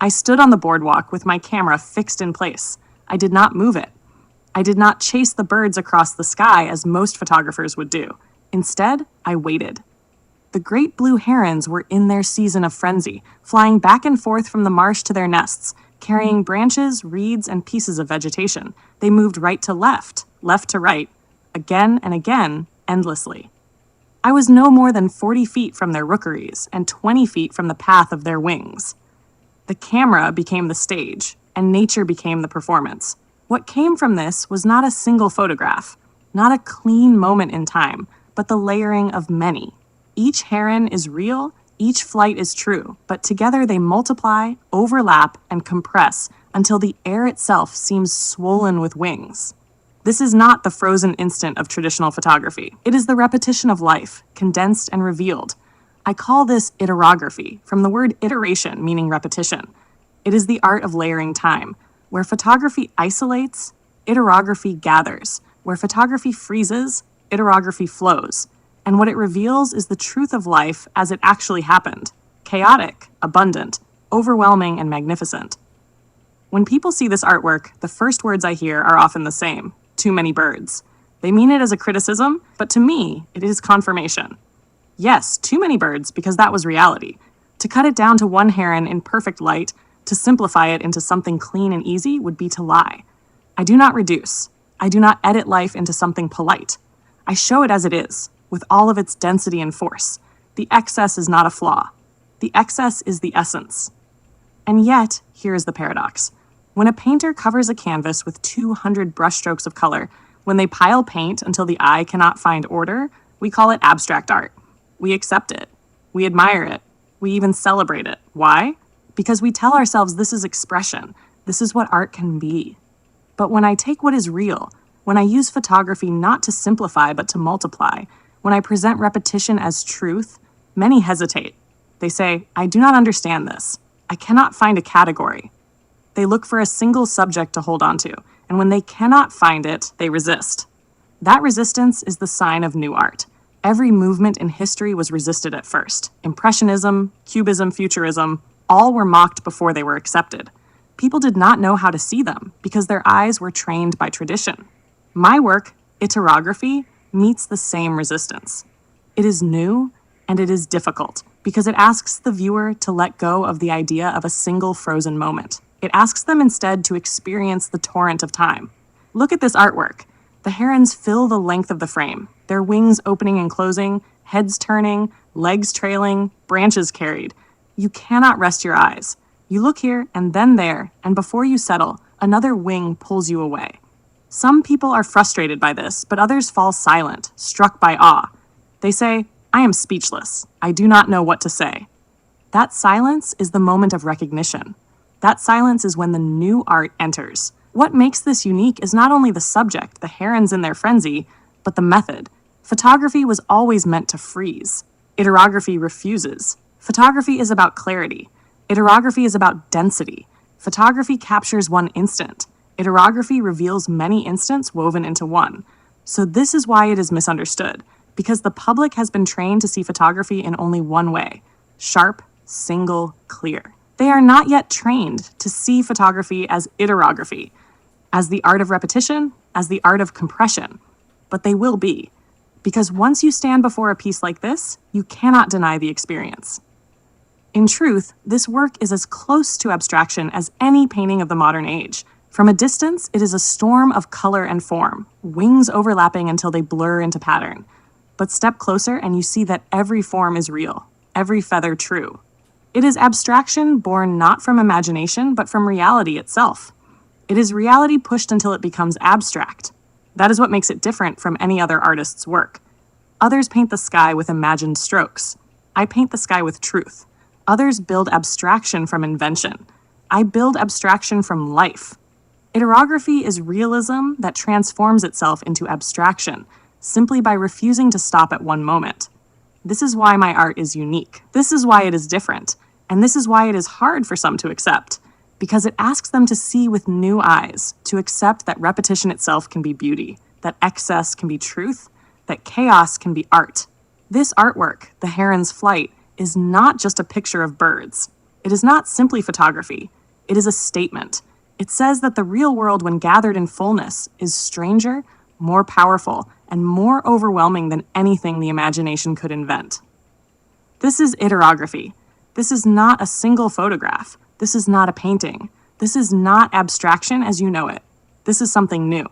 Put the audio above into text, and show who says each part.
Speaker 1: I stood on the boardwalk with my camera fixed in place. I did not move it. I did not chase the birds across the sky as most photographers would do. Instead, I waited. The great blue herons were in their season of frenzy, flying back and forth from the marsh to their nests, carrying branches, reeds, and pieces of vegetation. They moved right to left to right, again and again, endlessly. I was no more than 40 feet from their rookeries and 20 feet from the path of their wings. The camera became the stage, and nature became the performance. What came from this was not a single photograph, not a clean moment in time, but the layering of many. Each heron is real, each flight is true, but together they multiply, overlap, and compress until the air itself seems swollen with wings. This is not the frozen instant of traditional photography. It is the repetition of life, condensed and revealed. I call this Aetherography, from the word iteration, meaning repetition. It is the art of layering time. Where photography isolates, Aetherography gathers. Where photography freezes, Aetherography flows. And what it reveals is the truth of life as it actually happened. Chaotic, abundant, overwhelming, and magnificent. When people see this artwork, the first words I hear are often the same: too many birds. They mean it as a criticism, but to me, it is confirmation. Yes, too many birds, because that was reality. To cut it down to one heron in perfect light, to simplify it into something clean and easy, would be to lie. I do not reduce. I do not edit life into something polite. I show it as it is, with all of its density and force. The excess is not a flaw. The excess is the essence. And yet, here is the paradox. When a painter covers a canvas with 200 brushstrokes of color, when they pile paint until the eye cannot find order, we call it abstract art. We accept it. We admire it. We even celebrate it. Why? Because we tell ourselves this is expression. This is what art can be. But when I take what is real, when I use photography not to simplify but to multiply, when I present repetition as truth, many hesitate. They say, I do not understand this. I cannot find a category. They look for a single subject to hold on to, and when they cannot find it, they resist. That resistance is the sign of new art. Every movement in history was resisted at first. Impressionism, Cubism, Futurism, all were mocked before they were accepted. People did not know how to see them because their eyes were trained by tradition. My work, Aetherography, meets the same resistance. It is new and it is difficult because it asks the viewer to let go of the idea of a single frozen moment. It asks them instead to experience the torrent of time. Look at this artwork. The herons fill the length of the frame, their wings opening and closing, heads turning, legs trailing, branches carried. You cannot rest your eyes. You look here and then there, and before you settle, another wing pulls you away. Some people are frustrated by this, but others fall silent, struck by awe. They say, I am speechless. I do not know what to say. That silence is the moment of recognition. That silence is when the new art enters. What makes this unique is not only the subject, the herons in their frenzy, but the method. Photography was always meant to freeze. Aetherography refuses. Photography is about clarity. Aetherography is about density. Photography captures one instant. Aetherography reveals many instants woven into one. So this is why it is misunderstood, because the public has been trained to see photography in only one way: sharp, single, clear. They are not yet trained to see photography as Aetherography, as the art of repetition, as the art of compression. But they will be, because once you stand before a piece like this, you cannot deny the experience. In truth, this work is as close to abstraction as any painting of the modern age. From a distance, it is a storm of color and form, wings overlapping until they blur into pattern. But step closer and you see that every form is real, every feather true. It is abstraction born not from imagination, but from reality itself. It is reality pushed until it becomes abstract. That is what makes it different from any other artist's work. Others paint the sky with imagined strokes. I paint the sky with truth. Others build abstraction from invention. I build abstraction from life. Aetherography is realism that transforms itself into abstraction, simply by refusing to stop at one moment. This is why my art is unique. This is why it is different. And this is why it is hard for some to accept, because it asks them to see with new eyes, to accept that repetition itself can be beauty, that excess can be truth, that chaos can be art. This artwork, The Heron's Flight, is not just a picture of birds. It is not simply photography. It is a statement. It says that the real world, when gathered in fullness, is stranger, more powerful, and more overwhelming than anything the imagination could invent. This is Aetherography. This is not a single photograph. This is not a painting. This is not abstraction as you know it. This is something new.